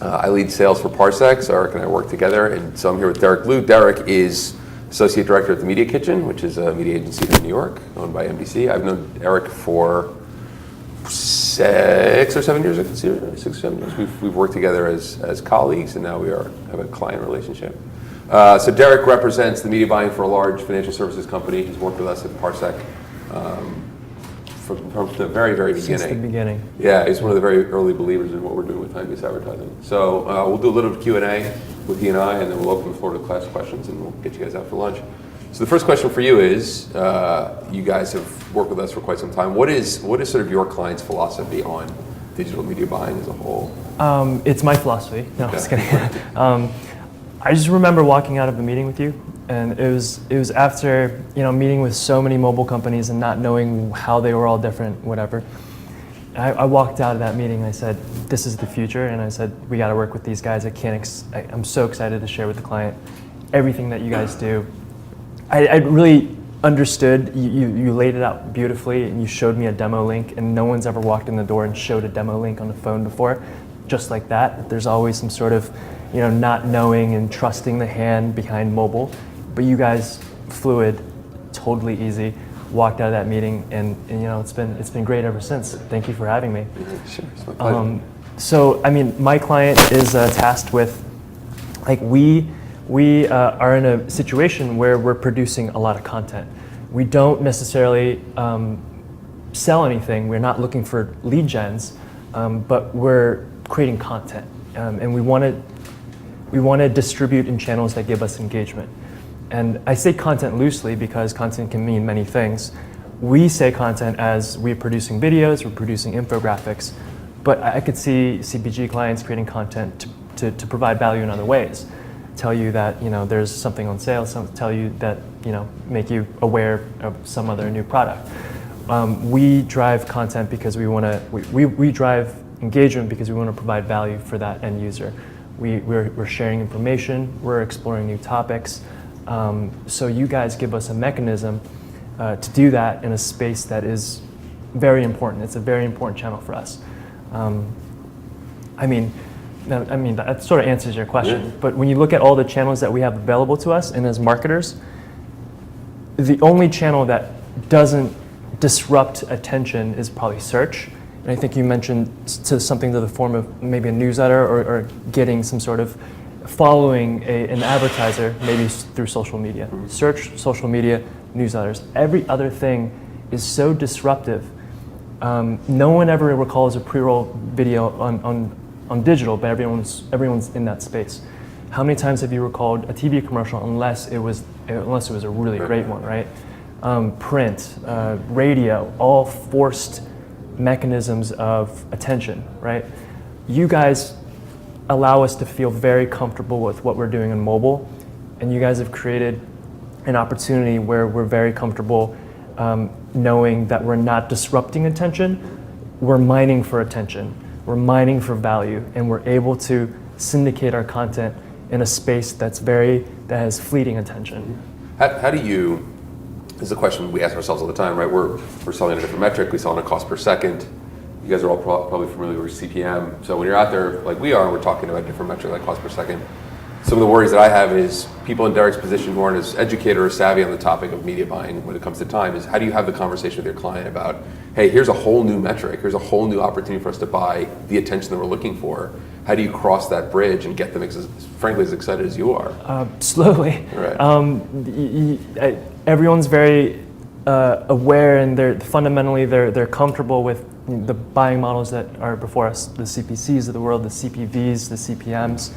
I lead sales for Parsec, so Eric and I work together, and so I'm here with Derek Liu. Derek is Associate Director at the Media Kitchen, which is a media agency in New York, owned by NBC. I've known Eric for 6 or 7 years, I consider. 6 or 7 years. We've worked together as colleagues, and now we have a client relationship. So Derek represents the media buying for a large financial services company. He's worked with us at Parsec from the very, very beginning. Since the beginning. Yeah, he's one of the very early believers in what we're doing with time-based advertising. So we'll do a little Q&A with he and I, and then we'll open the floor to class questions, and we'll get you guys out for lunch. So the first question for you is, you guys have worked with us for quite some time. What is sort of your client's philosophy on digital media buying as a whole? It's my philosophy. No, Okay. just kidding. I just remember walking out of a meeting with you, and it was after meeting with so many mobile companies and not knowing how they were all different, whatever. I walked out of that meeting and I said, "This is the future," and I said, "We got to work with these guys. I'm so excited to share with the client everything that you guys do." I really understood. You laid it out beautifully, and you showed me a demo link, and no one's ever walked in the door and showed a demo link on the phone before, just like that. There's always some sort of not knowing and trusting the hand behind mobile, but you guys, fluid, totally easy, walked out of that meeting, and it's been great ever since. Thank you for having me. Sure, it's my pleasure. So my client is tasked with, we are in a situation where we're producing a lot of content. We don't necessarily sell anything. We're not looking for lead gens, but we're creating content, and we want to distribute in channels that give us engagement. And I say content loosely because content can mean many things. We say content as we're producing videos, we're producing infographics, but I could see CPG clients creating content to provide value in other ways. Tell you that there's something on sale, tell you that make you aware of some other new product. We drive content because we drive engagement because we want to provide value for that end user. We're sharing information, we're exploring new topics. So you guys give us a mechanism to do that in a space that is very important. It's a very important channel for us. That sort of answers your question. Yeah. But when you look at all the channels that we have available to us, and as marketers, the only channel that doesn't disrupt attention is probably search. And I think you mentioned something to the form of maybe a newsletter or getting some sort of following an advertiser, maybe through social media. Mm-hmm. Search, social media, newsletters. Every other thing is so disruptive. No one ever recalls a pre-roll video on digital, but everyone's in that space. How many times have you recalled a TV commercial unless it was a really great one, right? Print, radio, all forced mechanisms of attention, right? You guys allow us to feel very comfortable with what we're doing on mobile, and you guys have created an opportunity where we're very comfortable knowing that we're not disrupting attention, we're mining for attention, we're mining for value, and we're able to syndicate our content in a space that has fleeting attention. How do you, this is a question we ask ourselves all the time, right? We're selling a different metric, we sell on a cost per second. You guys are all probably familiar with CPM. So when you're out there like we are, we're talking about a different metric like cost per second. Some of the worries that I have is people in Derek's position who aren't as educated or savvy on the topic of media buying when it comes to time is how do you have the conversation with your client about, hey, here's a whole new metric, here's a whole new opportunity for us to buy the attention that we're looking for. How do you cross that bridge and get them, frankly, as excited as you are? Slowly. Right. Everyone's very aware, and they're comfortable with the buying models that are before us, the CPCs of the world, the CPVs, the CPMs.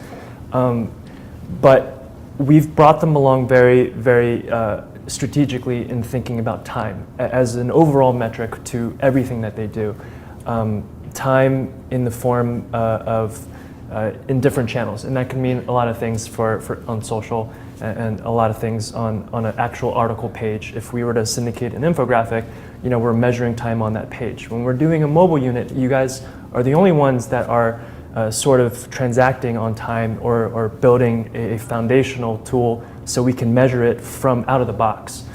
But we've brought them along very, very strategically in thinking about time as an overall metric to everything that they do. Time in the form of in different channels, and that can mean a lot of things for on social and a lot of things on an actual article page. If we were to syndicate an infographic, we're measuring time on that page. When we're doing a mobile unit, you guys are the only ones that are sort of transacting on time or building a foundational tool so we can measure it from out of the box,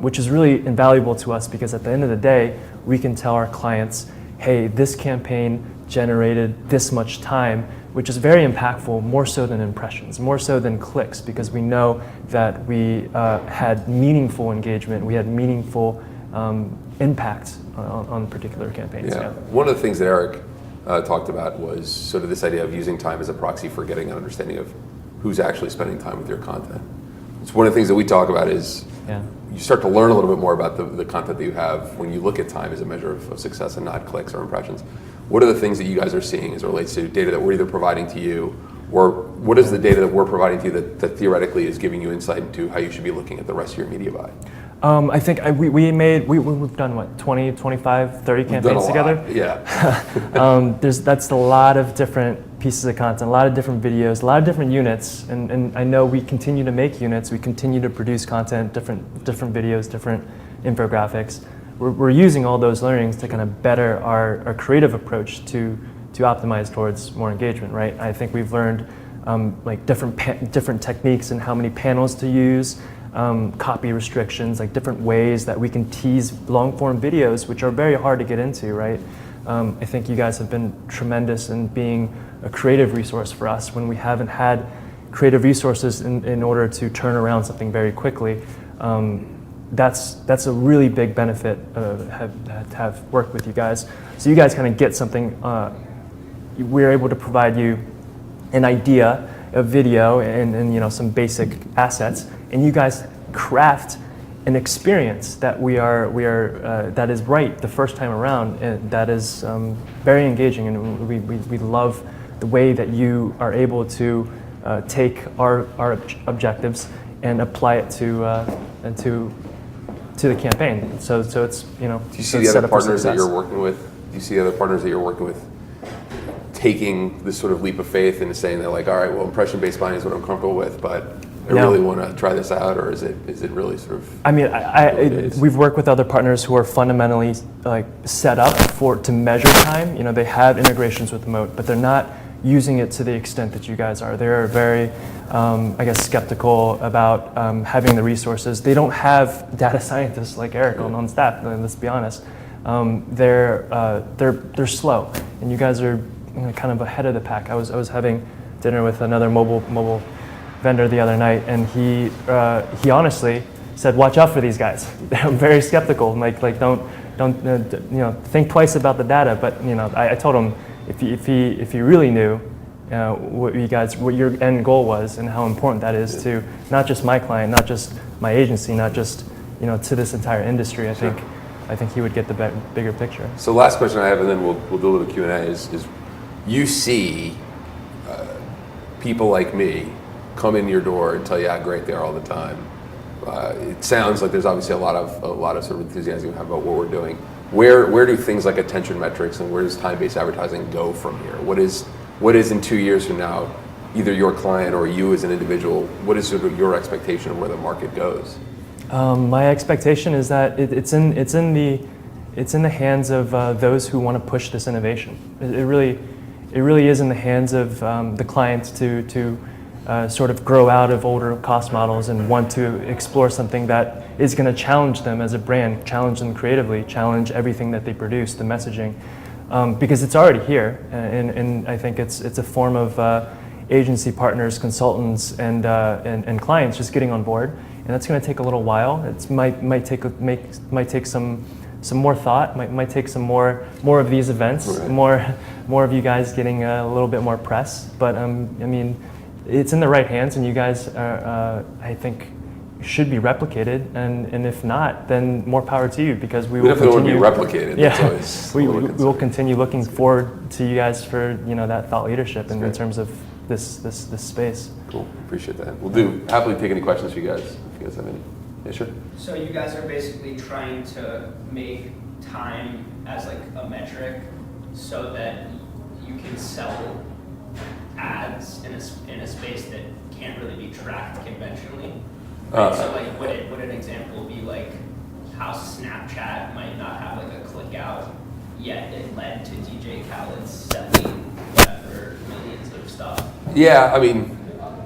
which is really invaluable to us because at the end of the day, we can tell our clients, hey, this campaign generated this much time, which is very impactful, more so than impressions, more so than clicks, because we know that we had meaningful engagement, we had meaningful impact on particular campaigns. Yeah. One of the things that Eric talked about was sort of this idea of using time as a proxy for getting an understanding of who's actually spending time with your content. It's one of the things that we talk about is you start to learn a little bit more about the content that you have when you look at time as a measure of success and not clicks or impressions. What are the things that you guys are seeing as it relates to data that we're either providing to you, or what is the data that we're providing to you that theoretically is giving you insight into how you should be looking at the rest of your media buy? I think we've done what, 20, 25, 30 campaigns together? Yeah. That's a lot of different pieces of content, a lot of different videos, a lot of different units, and I know we continue to make units, we continue to produce content, different videos, different infographics. We're using all those learnings to kind of better our creative approach to optimize towards more engagement, right? I think we've learned like different techniques and how many panels to use, copy restrictions, like different ways that we can tease long form videos, which are very hard to get into, right? I think you guys have been tremendous in being a creative resource for us when we haven't had creative resources in order to turn around something very quickly. That's a really big benefit to have worked with you guys. So you guys kind of get something, we're able to provide you an idea, a video, and some basic assets, and you guys craft an experience that that is right the first time around, and that is very engaging, and we love the way that you are able to take our objectives and apply it to the campaign. So it's Do you see the other partners that you're working with? Do you see other partners that you're working with taking this sort of leap of faith and saying that, like, all right, well, impression-based buying is what I'm comfortable with, but I really want to try this out, or is it really sort of? I mean, we've worked with other partners who are fundamentally like set up to measure time. They have integrations with Moat, but they're not using it to the extent that you guys are. They're very, I guess, skeptical about having the resources. They don't have data scientists like Eric on staff. Let's be honest. They're slow, and you guys are kind of ahead of the pack. I was having dinner with another mobile vendor the other night, and he honestly said, "Watch out for these guys." I'm very skeptical. Like don't think twice about the data. But I told him if he really knew what your end goal was and how important that is to not just my client, not just my agency, not just to this entire industry. I think he would get the bigger picture. So last question I have, and then we'll do a little Q&A, is you see people like me come in your door and tell you how great they are all the time. It sounds like there's obviously a lot of sort of enthusiasm you have about what we're doing. Where do things like attention metrics and where does time-based advertising go from here? What is in 2 years from now, either your client or you as an individual, what is sort of your expectation of where the market goes? My expectation is that it's in the hands of those who want to push this innovation. It really is in the hands of the clients to sort of grow out of older cost models and want to explore something that is going to challenge them as a brand, challenge them creatively, challenge everything that they produce, the messaging, because it's already here, and I think it's a form of agency partners, consultants, and clients just getting on board, and that's going to take a little while. It might take some more thought, might take some more of these events, right. more of you guys getting a little bit more press, but I mean, it's in the right hands, and you guys are, I think, should be replicated, and if not, then more power to you, because we will continue to be replicated. Yeah, we will continue looking forward to you guys for that thought leadership in terms of this space. Cool, appreciate that. We'll happily take any questions for you guys if you guys have any. Yeah, sure. So you guys are basically trying to make time as like a metric so that you can sell ads in a space that can't really be tracked conventionally. Right? So like would an example be like how Snapchat might not have like a click out, yet it led to DJ Khaled's selling whatever millions of stuff? Yeah, I mean,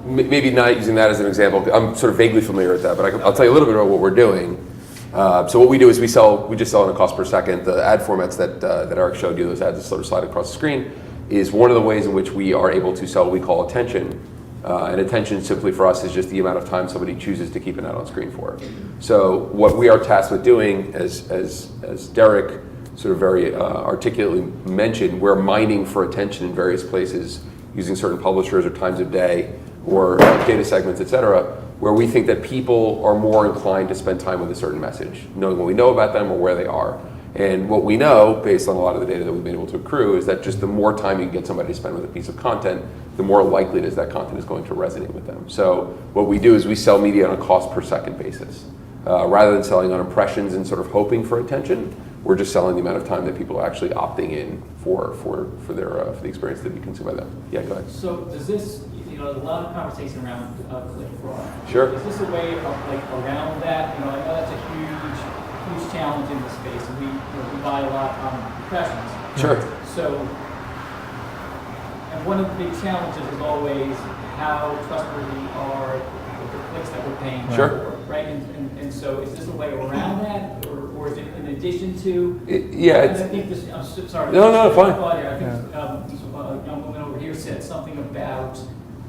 maybe not using that as an example. I'm sort of vaguely familiar with that, but I'll tell you a little bit about what we're doing. So what we do is we just sell on a cost per second. The ad formats that Eric showed you, those ads that sort of slide across the screen, is one of the ways in which we are able to sell what we call attention. And attention simply for us is just the amount of time somebody chooses to keep an ad on screen for. So what we are tasked with doing, as Derek sort of very articulately mentioned, we're mining for attention in various places using certain publishers or times of day or data segments, et cetera, where we think that people are more inclined to spend time with a certain message, knowing what we know about them or where they are. And what we know, based on a lot of the data that we've been able to accrue, is that just the more time you can get somebody to spend with a piece of content, the more likely it is that content is going to resonate with them. So what we do is we sell media on a cost per second basis. Rather than selling on impressions and sort of hoping for attention, we're just selling the amount of time that people are actually opting in for the experience to be consumed by them. Yeah, go ahead. So does this, a lot of conversation around click fraud. Sure. Is this a way of around that? I know that's a huge challenge in this space, and we buy a lot on impressions. Sure. So, and one of the big challenges is always how trustworthy are the clicks that we're paying for, right? And so is this a way around that, or is it in addition to? Yeah. I think this, I'm sorry. No, fine. I think a young woman over here said something about,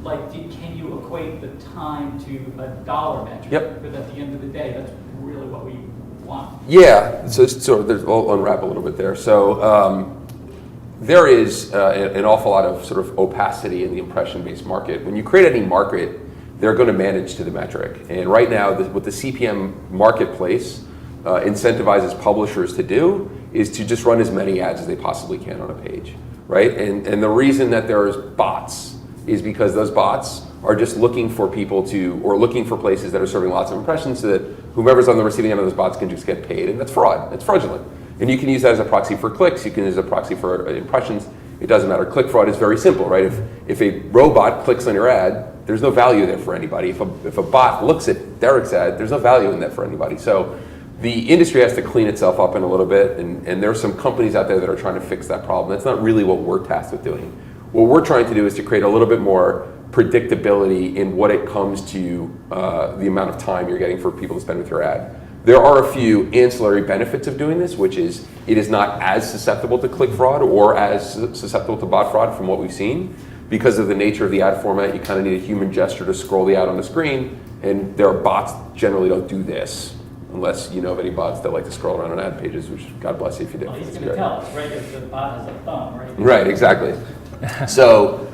can you equate the time to a dollar metric? Yep. Because at the end of the day, that's really what we want. Yeah, so I'll unwrap a little bit there. So there is an awful lot of sort of opacity in the impression-based market. When you create any market, they're going to manage to the metric. And right now, what the CPM marketplace incentivizes publishers to do is to just run as many ads as they possibly can on a page, right? And the reason that there's bots is because those bots are just looking for looking for places that are serving lots of impressions so that whomever's on the receiving end of those bots can just get paid. And that's fraud. It's fraudulent. And you can use that as a proxy for clicks. You can use a proxy for impressions. It doesn't matter. Click fraud is very simple, right? If a robot clicks on your ad, there's no value there for anybody. If a bot looks at Derek's ad, there's no value in that for anybody. So the industry has to clean itself up in a little bit, and there are some companies out there that are trying to fix that problem. That's not really what we're tasked with doing. What we're trying to do is to create a little bit more predictability in what it comes to the amount of time you're getting for people to spend with your ad. There are a few ancillary benefits of doing this, which is it is not as susceptible to click fraud or as susceptible to bot fraud from what we've seen. Because of the nature of the ad format, you kind of need a human gesture to scroll the ad on the screen, and there are bots generally don't do this, unless you know of any bots that like to scroll around on ad pages, which God bless you if you do. Well, he's going to tell us, right, if the bot has a thumb, right? Right, exactly. So,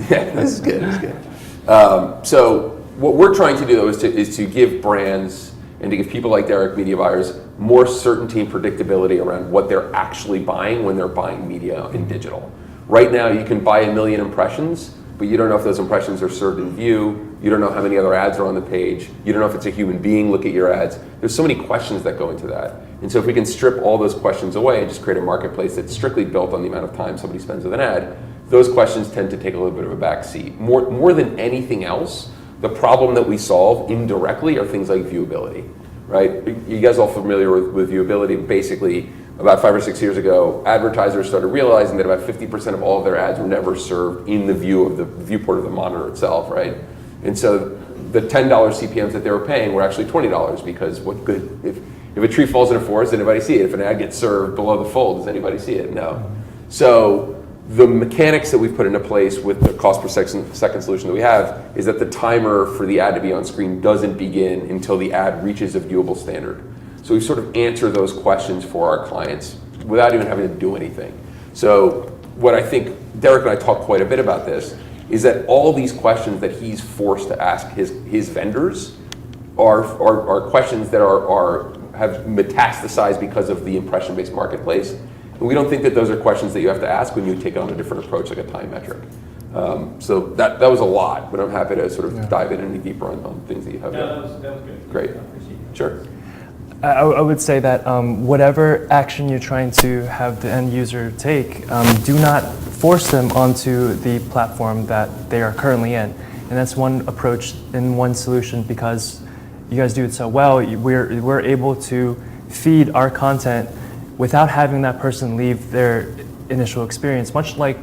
yeah, this is good. So what we're trying to do, though, is to give brands and to give people like Derek, media buyers, more certainty and predictability around what they're actually buying when they're buying media in digital. Right now, you can buy 1 million impressions, but you don't know if those impressions are served in view. You don't know how many other ads are on the page. You don't know if it's a human being look at your ads. There's so many questions that go into that. And so if we can strip all those questions away and just create a marketplace that's strictly built on the amount of time somebody spends with an ad, those questions tend to take a little bit of a back seat. More than anything else, the problem that we solve indirectly are things like viewability, right? You guys all familiar with viewability? Basically, about 5 or 6 years ago, advertisers started realizing that about 50% of all of their ads were never served in the viewport of the monitor itself, right? And so the $10 CPMs that they were paying were actually $20 because if a tree falls in a forest, does anybody see it? If an ad gets served below the fold, does anybody see it? No. So the mechanics that we've put into place with the cost per second solution that we have is that the timer for the ad to be on screen doesn't begin until the ad reaches a viewable standard. So we sort of answer those questions for our clients without even having to do anything. So what I think, Derek and I talk quite a bit about this, is that all these questions that he's forced to ask his vendors are questions that have metastasized because of the impression-based marketplace. And we don't think that those are questions that you have to ask when you take on a different approach like a time metric. So that was a lot, but I'm happy to sort of dive in any deeper on things that you have. No, that was good. Great. I appreciate it. Sure. I would say that whatever action you're trying to have the end user take, do not force them onto the platform that they are currently in. And that's one approach and one solution because you guys do it so well. We're able to feed our content without having that person leave their initial experience, much like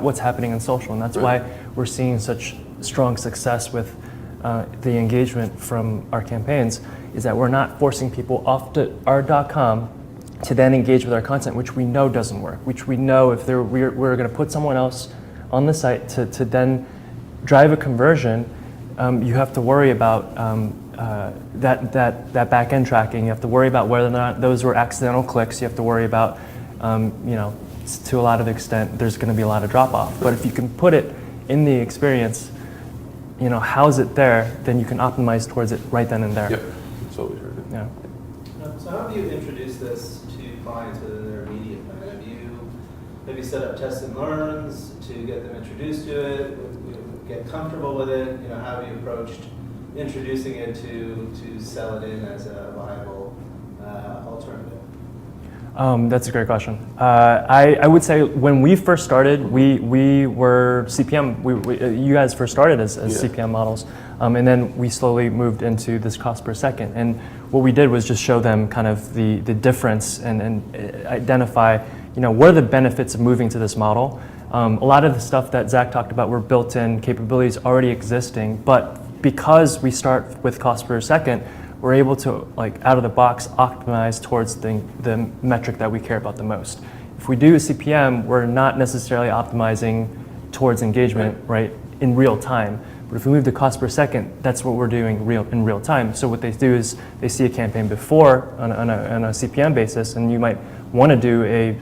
what's happening in social. And that's why we're seeing such strong success with the engagement from our campaigns is that we're not forcing people off to our.com to then engage with our content, which we know doesn't work, which we know if we're going to put someone else on the site to then drive a conversion, you have to worry about that back-end tracking. You have to worry about whether or not those were accidental clicks. You have to worry about, to a lot of extent, there's going to be a lot of drop-off. But if you can put it in the experience, house it there, then you can optimize towards it right then and there. Yep, that's what we heard. Yeah. So how have you introduced this to clients within their media plan? Have you maybe set up tests and learns to get them introduced to it, get comfortable with it? How have you approached introducing it to sell it in as a viable alternative? That's a great question. I would say when we first started, we were CPM. You guys first started as CPM models, and then we slowly moved into this cost per second. And what we did was just show them kind of the difference and identify, what are the benefits of moving to this model. A lot of the stuff that Zach talked about were built-in capabilities already existing, but because we start with cost per second, we're able to, out of the box, optimize towards the metric that we care about the most. If we do a CPM, we're not necessarily optimizing towards engagement, right, in real time. But if we move to cost per second, that's what we're doing in real time. So what they do is they see a campaign before on a CPM basis, and you might want to do a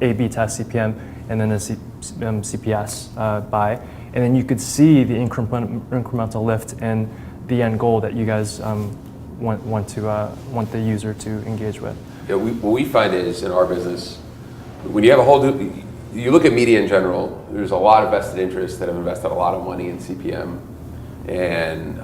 A/B test CPM and then a CPS buy, and then you could see the incremental lift and the end goal that you guys want the user to engage with. Yeah, what we find is in our business, when you have you look at media in general, there's a lot of vested interests that have invested a lot of money in CPM, and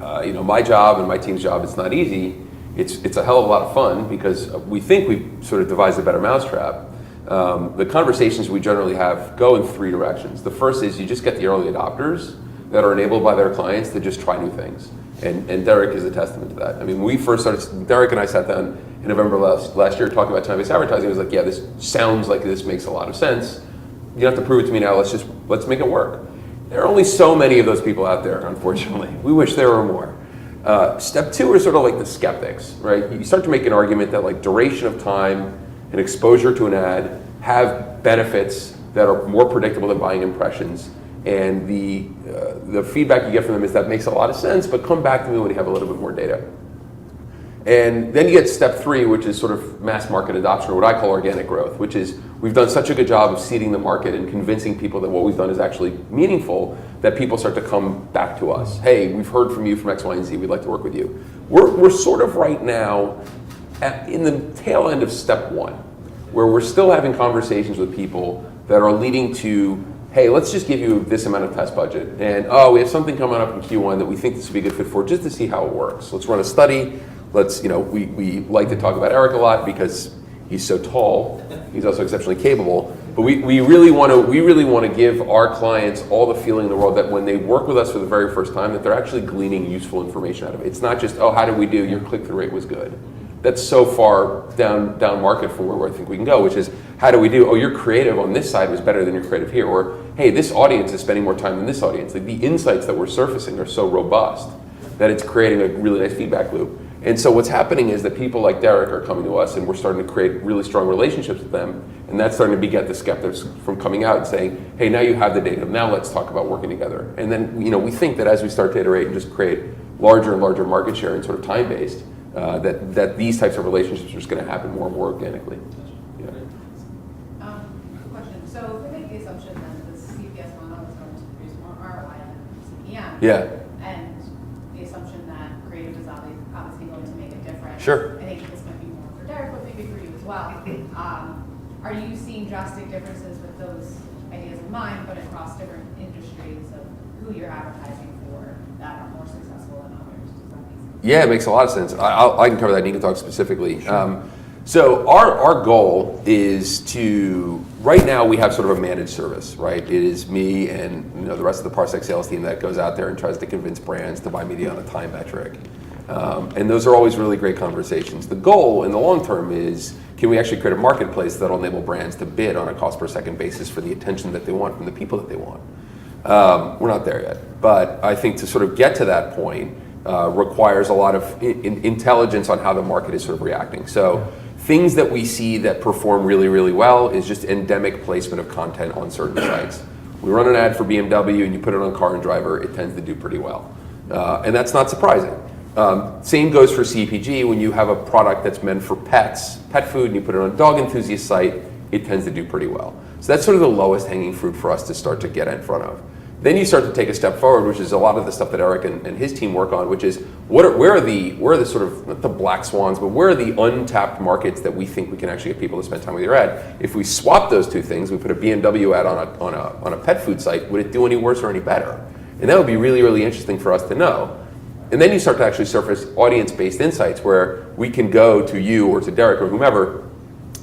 my job and my team's job, it's not easy. It's a hell of a lot of fun because we think we've sort of devised a better mousetrap. The conversations we generally have go in three directions. The first is you just get the early adopters that are enabled by their clients to just try new things. And Derek is a testament to that. I mean, when we first started, Derek and I sat down in November last year talking about time-based advertising. I was like, yeah, this sounds like this makes a lot of sense. You don't have to prove it to me now. Let's make it work. There are only so many of those people out there, unfortunately. We wish there were more. Step two are sort of like the skeptics, right? You start to make an argument that duration of time and exposure to an ad have benefits that are more predictable than buying impressions. And the feedback you get from them is that makes a lot of sense, but come back to me when you have a little bit more data. And then you get step three, which is sort of mass market adoption, or what I call organic growth, which is we've done such a good job of seeding the market and convincing people that what we've done is actually meaningful that people start to come back to us. Hey, we've heard from you from X, Y, and Z. We'd like to work with you. We're sort of right now in the tail end of step one, where we're still having conversations with people that are leading to, hey, let's just give you this amount of test budget. And we have something coming up in Q1 that we think this would be a good fit for, just to see how it works. Let's run a study. We like to talk about Eric a lot because he's so tall. He's also exceptionally capable. But we really want to give our clients all the feeling in the world that when they work with us for the very first time, that they're actually gleaning useful information out of it. It's not just, how did we do? Your click-through rate was good. That's so far down market from where I think we can go, which is, how do we do? Your creative on this side was better than your creative here. Or, hey, this audience is spending more time than this audience. The insights that we're surfacing are so robust that it's creating a really nice feedback loop. And so what's happening is that people like Derek are coming to us and we're starting to create really strong relationships with them. And that's starting to beget the skeptics from coming out and saying, hey, now you have the data. Now let's talk about working together. And then, we think that as we start to iterate and just create larger and larger market share and sort of time-based, that these types of relationships are just going to happen more and more organically. Yeah. Question. So if we make the assumption that the CPS model is going to produce more ROI than CPM, Yeah. and the assumption that creative is obviously going to make a difference. Sure. I think this might be more for Derek, but maybe for you as well. Are you seeing drastic differences with those ideas in mind, but across different industries of who you're advertising for that are more successful than others? Does that make sense? Yeah, it makes a lot of sense. I can cover that. You can talk specifically. Sure. So our goal is to, right now we have sort of a managed service, right? It is me and the rest of the Parsec sales team that goes out there and tries to convince brands to buy media on a time metric. And those are always really great conversations. The goal in the long term is, can we actually create a marketplace that'll enable brands to bid on a cost per second basis for the attention that they want from the people that they want? We're not there yet. But I think to sort of get to that point, requires a lot of intelligence on how the market is sort of reacting. So things that we see that perform really, really well is just endemic placement of content on certain sites. We run an ad for BMW and you put it on Car and Driver, it tends to do pretty well. And that's not surprising. Same goes for CPG. When you have a product that's meant for pets, pet food, and you put it on a dog enthusiast site, it tends to do pretty well. So that's sort of the lowest hanging fruit for us to start to get in front of. Then you start to take a step forward, which is a lot of the stuff that Eric and his team work on, which is where are the sort of, not the black swans, but where are the untapped markets that we think we can actually get people to spend time with your ad? If we swap those two things, we put a BMW ad on a pet food site, would it do any worse or any better? And that would be really, really interesting for us to know. And then you start to actually surface audience-based insights where we can go to you or to Derek or whomever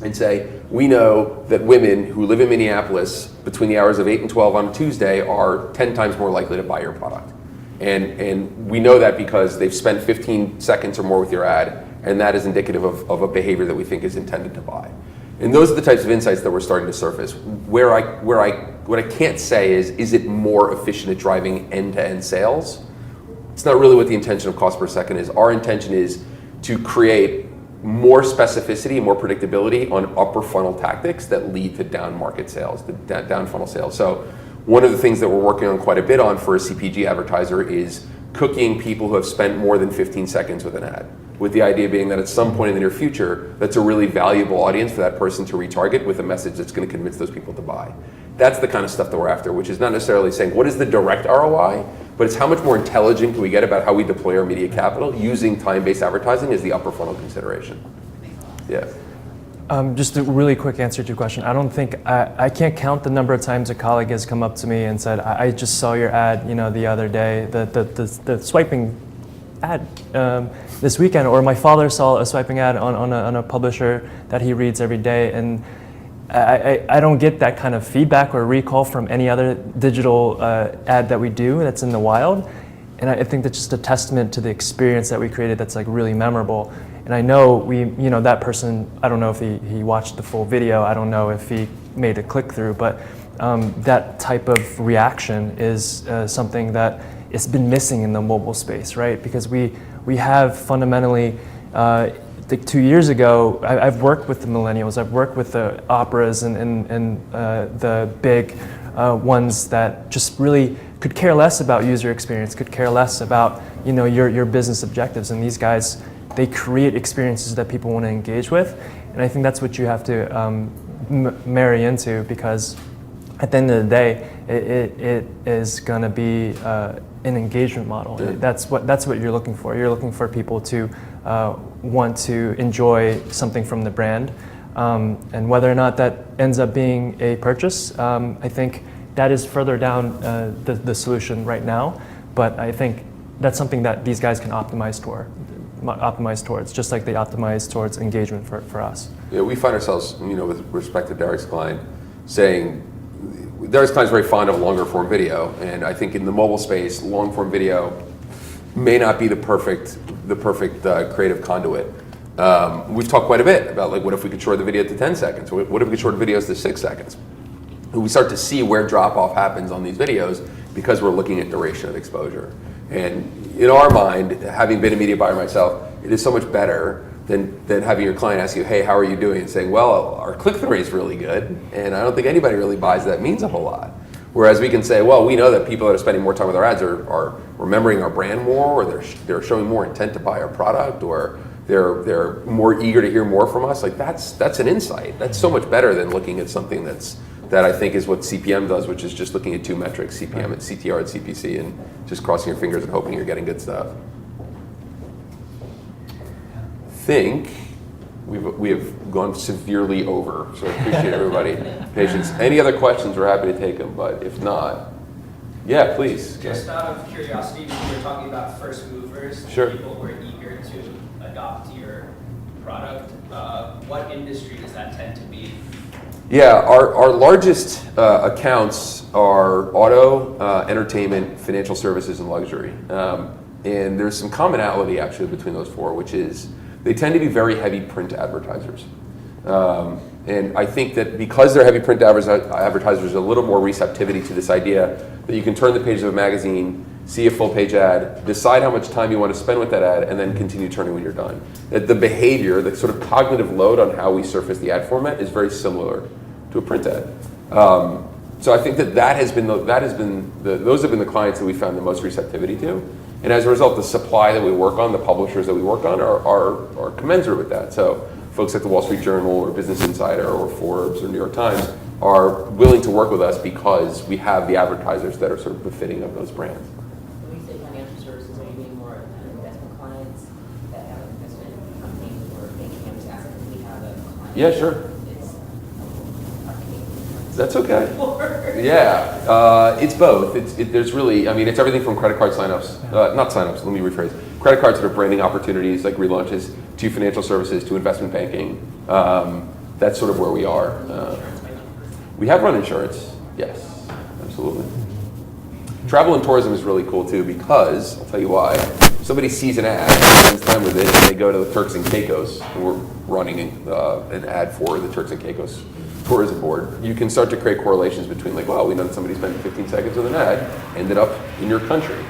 and say, we know that women who live in Minneapolis between the hours of 8 and 12 on a Tuesday are 10 times more likely to buy your product. And we know that because they've spent 15 seconds or more with your ad, and that is indicative of a behavior that we think is intended to buy. And those are the types of insights that we're starting to surface. What I can't say is it more efficient at driving end-to-end sales? It's not really what the intention of cost per second is. Our intention is to create more specificity, more predictability on upper funnel tactics that lead to down market sales, down funnel sales. So one of the things that we're working on quite a bit on for a CPG advertiser is cooking people who have spent more than 15 seconds with an ad, with the idea being that at some point in the near future, that's a really valuable audience for that person to retarget with a message that's going to convince those people to buy. That's the kind of stuff that we're after, which is not necessarily saying what is the direct ROI, but it's how much more intelligent can we get about how we deploy our media capital using time-based advertising as the upper funnel consideration. Yeah. Just a really quick answer to your question. I don't think, I can't count the number of times a colleague has come up to me and said, I just saw your ad, the other day, the swiping ad this weekend, or my father saw a swiping ad on a publisher that he reads every day, and I don't get that kind of feedback or recall from any other digital ad that we do that's in the wild. And I think that's just a testament to the experience that we created that's like really memorable. And I know that person, I don't know if he watched the full video, I don't know if he made a click through, but that type of reaction is something that it's been missing in the mobile space, right? Because we have fundamentally, like 2 years ago, I've worked with the millennials, I've worked with the operas and the big ones that just really could care less about user experience, could care less about your business objectives. And these guys, they create experiences that people want to engage with. And I think that's what you have to marry into, because at the end of the day, it is going to be an engagement model. Yeah. That's what you're looking for. You're looking for people to want to enjoy something from the brand, and whether or not that ends up being a purchase, I think that is further down the solution right now. But I think that's something that these guys can optimize towards, just like they optimize towards engagement for us. Yeah, we find ourselves, with respect to Derek's client, saying Derek's client is very fond of longer form video, and I think in the mobile space, long form video may not be the perfect creative conduit. We've talked quite a bit about what if we could short the video to 10 seconds? What if we could short the videos to 6 seconds? And we start to see where drop off happens on these videos because we're looking at duration of exposure. And in our mind, having been a media buyer myself, it is so much better than having your client ask you, hey, how are you doing? And saying, well, our click-through rate is really good, and I don't think anybody really buys that means a whole lot. Whereas we can say, well, we know that people that are spending more time with our ads are remembering our brand more, or they're showing more intent to buy our product, or they're more eager to hear more from us. Like that's an insight. That's so much better than looking at something that I think is what CPM does, which is just looking at two metrics, CPM and CTR and CPC, and just crossing your fingers and hoping you're getting good stuff. I think we have gone severely over, so I appreciate everybody patience. Any other questions, we're happy to take them, but if not, yeah, please. Just out of curiosity, you were talking about first movers, Sure. people who are eager to adopt your product. What industry does that tend to be? Yeah, our largest accounts are auto, entertainment, financial services, and luxury. And there's some commonality actually between those four, which is they tend to be very heavy print advertisers. And I think that because they're heavy print advertisers, there's a little more receptivity to this idea that you can turn the pages of a magazine, see a full page ad, decide how much time you want to spend with that ad, and then continue turning when you're done. The behavior, the sort of cognitive load on how we surface the ad format is very similar to a print ad. So I think that those have been the clients that we found the most receptivity to. And as a result, the supply that we work on, the publishers that we work on are commensurate with that. So folks like the Wall Street Journal or Business Insider or Forbes or New York Times are willing to work with us because we have the advertisers that are sort of befitting of those brands. When you say financial services, are you meaning more investment clients that have investment companies or banking assets? We have a client. Yeah, sure. It's That's okay. Yeah, it's both. There's really, I mean, it's everything from credit card signups, not signups, let me rephrase. Credit cards that are branding opportunities like relaunches to financial services to investment banking. That's sort of where we are. We have run insurance, yes, absolutely. Travel and tourism is really cool too because, I'll tell you why, somebody sees an ad, spends time with it, and they go to the Turks and Caicos, and we're running an ad for the Turks and Caicos tourism board. You can start to create correlations between like, wow, we know somebody spent 15 seconds with an ad, ended up in your country.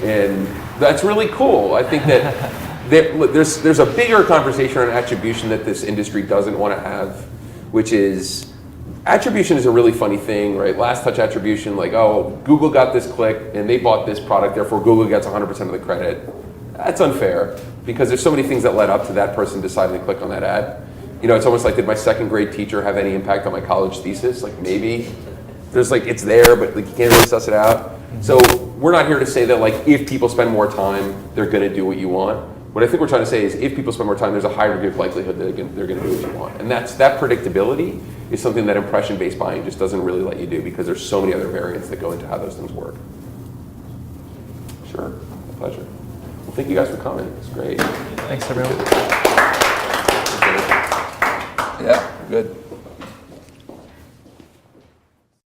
And that's really cool. I think that there's a bigger conversation on attribution that this industry doesn't want to have, which is, attribution is a really funny thing, right? Last touch attribution, like, oh, Google got this click and they bought this product, therefore Google gets 100% of the credit. That's unfair because there's so many things that led up to that person deciding to click on that ad. You know, it's almost like, did my second grade teacher have any impact on my college thesis? Like maybe. There's like, it's there, but like you can't really suss it out. So we're not here to say that like if people spend more time, they're gonna do what you want. What I think we're trying to say is if people spend more time, there's a higher degree of likelihood that they're gonna do what you want. And that predictability is something that impression-based buying just doesn't really let you do because there's so many other variants that go into how those things work. Sure, a pleasure. Well, thank you guys for coming. It's great. Thanks, everyone. Yeah, good.